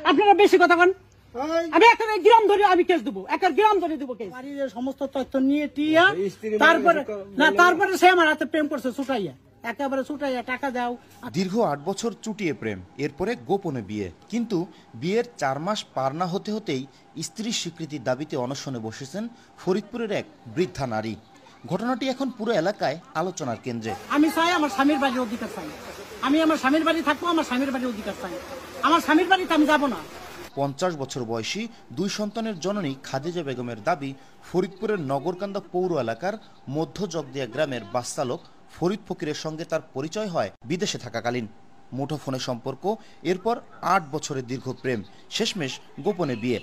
আপনারা বেশি কথা কন। আমি একটা গ্রাম ধরে আমি কেস দেবো, একটা গ্রাম ধরে দেবো কেস। বাড়ির সমস্ত তথ্য নিয়ে টিয়া তারপরে সে আমার হাতে প্রেম করছে ছুটাইয়া, একেবারে ছুটাইয়া টাকা দাও। দীর্ঘ 8 বছর চুটিয়ে প্রেম, এরপরে গোপনে বিয়ে। কিন্তু বিয়ের 4 মাস পার না হতে হতেই স্ত্রীর স্বীকৃতির দাবিতে অনশনে বসেছেন ফরিদপুরের এক বৃদ্ধা নারী। ঘটনাটি এখন পুরো এলাকায় আলোচনার কেন্দ্রে। আমি চাই আমার স্বামীর বাড়ির অধিকার চাই, আমি আমার স্বামীর বাড়ি থাকবো, আমার স্বামীর বাড়ির অধিকার চাই, আমার স্বামীর বাড়িতে আমি যাবো না। 50 বছর বয়সী 2 সন্তানের জননী খাদিজা বেগমের দাবি, ফরিদপুরের নগরকান্দা পৌর এলাকার মধ্য জগদিয়া গ্রামের বাস চালক ফরিদ ফকিরের সঙ্গে তার পরিচয় হয় বিদেশে থাকাকালীন। মুঠোফোনে সম্পর্ক, এরপর 8 বছরের দীর্ঘ প্রেম, শেষমেশ গোপনে বিয়ে।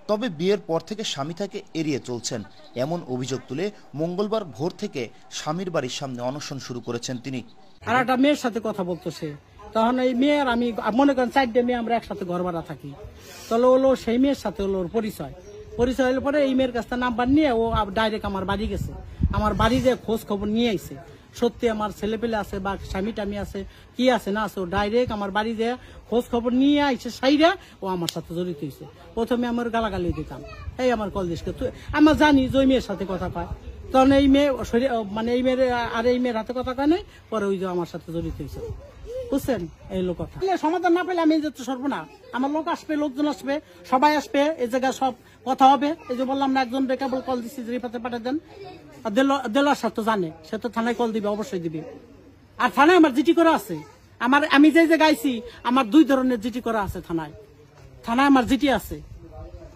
তবে বিয়ের পর থেকে স্বামী তাকে এড়িয়ে চলছেন, এমন অভিযোগ তুলে মঙ্গলবার ভোর থেকে স্বামীর বাড়ির সামনে অনশন শুরু করেছেন তিনি। আর একটা মেয়ের সাথে কথা বলতেছে, তখন এই মেয়ের আমি মনে করেন 4টে মেয়ে আমরা একসাথে ঘর ভাড়া থাকি, তাহলে হলো সেই মেয়ের সাথে হলো ওর পরিচয় হলে পরে এই মেয়ের কাছ থেকে নাম্বার নিয়ে ও ডাইরেক্ট আমার বাড়ি গেছে, আমার বাড়ি যে খোঁজ খবর নিয়ে আইছে সত্যি আমার ছেলে পেলে আছে বা স্বামী টামি আছে কি আছে না আছে, ও ডাইরেক্ট আমার বাড়ি যে খোঁজ খবর নিয়ে আইছে সাইরা ও আমার সাথে জড়িত হয়েছে। প্রথমে আমার গালাগালি দিতাম, এই আমার কল দিসকে তুই, আমার জানি যে ওই মেয়ের সাথে কথা কয়, তখন এই মেয়ে মানে এই মেয়ের আর এই মেয়ের হাতে কথা কয় নাই, পরে ওই যে আমার সাথে জড়িত হয়েছে, বুঝছেন? এই লোক কথা সমাধান না পেলে আমি যেতে সরবো না, আমার লোক আসবে, লোকজন আসবে, সবাই আসবে, এই জায়গায় সব কথা হবে। এই যে বললাম না, একজন কেবল কল দিচ্ছি যে রিপাতে পাঠিয়ে দেন, আর দেলোয়ার সাথে তো জানে, সে তো থানায় কল দিবে, অবশ্যই দিবে। আর থানায় আমার জিটি করা আছে, আমি যে গাইছি আমার 2 ধরনের জিটি করা আছে থানায় আমার জিটি আছে।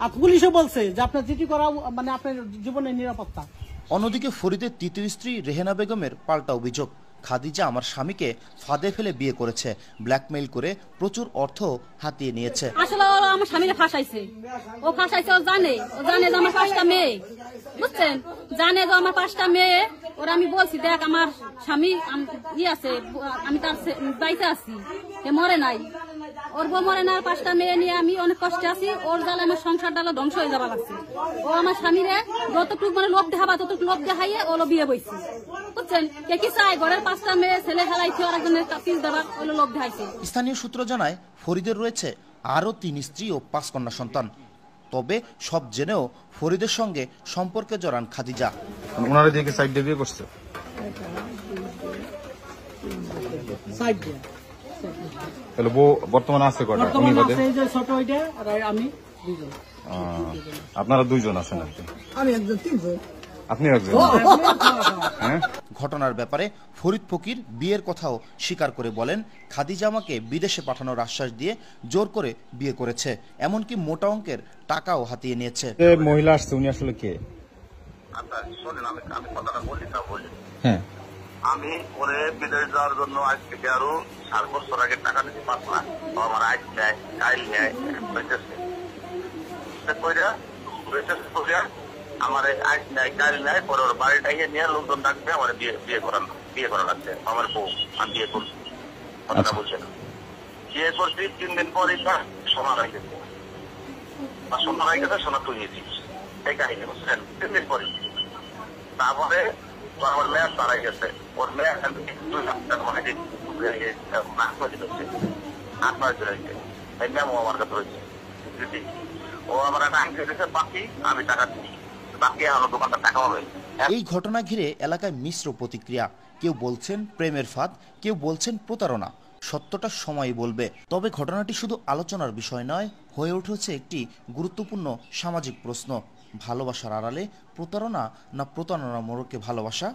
আর পুলিশও বলছে যে আপনার জিটি করা মানে আপনার জীবনের নিরাপত্তা। অন্যদিকে ফরিদের তৃতীয় স্ত্রী রেহেনা বেগমের পাল্টা অভিযোগ, খাদিজা আমার স্বামীকে ফাঁদে ফেলে বিয়ে করেছে, ব্ল্যাকমেইল করে প্রচুর অর্থ হাতিয়ে নিয়েছে। আসলে ও আমার স্বামীরে ফাঁসাইছে, ও জানে যে আমার 5টা মেয়ে, বুঝছেন, জানে যে আমার 5টা মেয়ে। ওরা আমি বলছি দেখ আমার স্বামী আছে, আমি তার বাড়িতে আছি, সে মরে নাই, ওর বউ মরে না, 5টা মেয়ে নিয়ে আমি অনেক কষ্টে আছি, ওর জ্বালা আমার সংসার ডালা ধ্বংস হয়ে যাওয়া লাগছে। ও আমার স্বামীরে যতটুকু মানে লোভ দেখাবা ততটুকু লোভ দেখাইয়ে ওলো বিয়ে বইছে, বুঝছেন? কে কি চায় ঘরের 5টা মেয়ে ছেলে খেলাইছে, আর একজনের পিস দেবার ওলো লোভ দেখাইছে। স্থানীয় সূত্র জানায় ফরিদের রয়েছে আরও 3 স্ত্রী ও 5 কন্যা সন্তান। তবে সব জেনেও ফরিদের সঙ্গে সম্পর্কে জড়ান খাদিজা। ওনারা দিয়ে সাইড দিয়ে বিয়ে করছে, তাহলে বউ বর্তমানে আছে কয়টা? আপনারা 2 জন আছেন, আমি একজন 3 জন, আপনি একজন। ঘটনার ব্যাপারে ফরিদ ফকির বিয়ের কথাও স্বীকার করে বলেন, খাদিজা আমাকে বিদেশে পাঠানোর আশ্বাস দিয়ে জোর করে বিয়ে করেছে, এমনকি মোটা অঙ্কের টাকাও হাতিয়ে নিয়েছে। মহিলা আসছে, উনি আসলে কে? হ্যাঁ, আমি পরে বিদেশ যাওয়ার জন্য আজ থেকে আরো 4 বছর আগে টাকা নিতে পারবো না, আমার আজ নেয় কাইল নেয় আমার আজ নেয় কাইল নেয়, পরে ওর বাড়িটা নিয়ে লোকজন ডাকবে আমার বিয়ে করা লাগছে। আমার বউ আমি বিয়ে করছি, কথাটা বলছে না, বিয়ে করছি 3 দিন পরে সোনা হয়ে গেছে, সোনা হয়ে গেছে, সোনা তুই নিয়েছিস, এই কাহিনী বুঝছেন। 3 দিন পরে তারপরে আমার মেয়ে তারাই গেছে, ওর মেয়ে 2 লাখ টাকা মানে আমার কাছে রয়েছে, ও আমার একটা আংটি দিয়েছে, বাকি আমি টাকা দিচ্ছি, বাকি আমার দোকানটা টাকা হবে। এই ঘটনা ঘিরে এলাকায় মিশ্র প্রতিক্রিয়া, কেউ বলছেন প্রেমের ফাঁদ, কেউ বলছেন প্রতারণা। সত্যটা সময়ই বলবে। তবে ঘটনাটি শুধু আলোচনার বিষয় নয়, হয়ে উঠেছে একটি গুরুত্বপূর্ণ সামাজিক প্রশ্ন। ভালোবাসার আড়ালে প্রতারণা না প্রতারণা মোড়কে ভালোবাসা?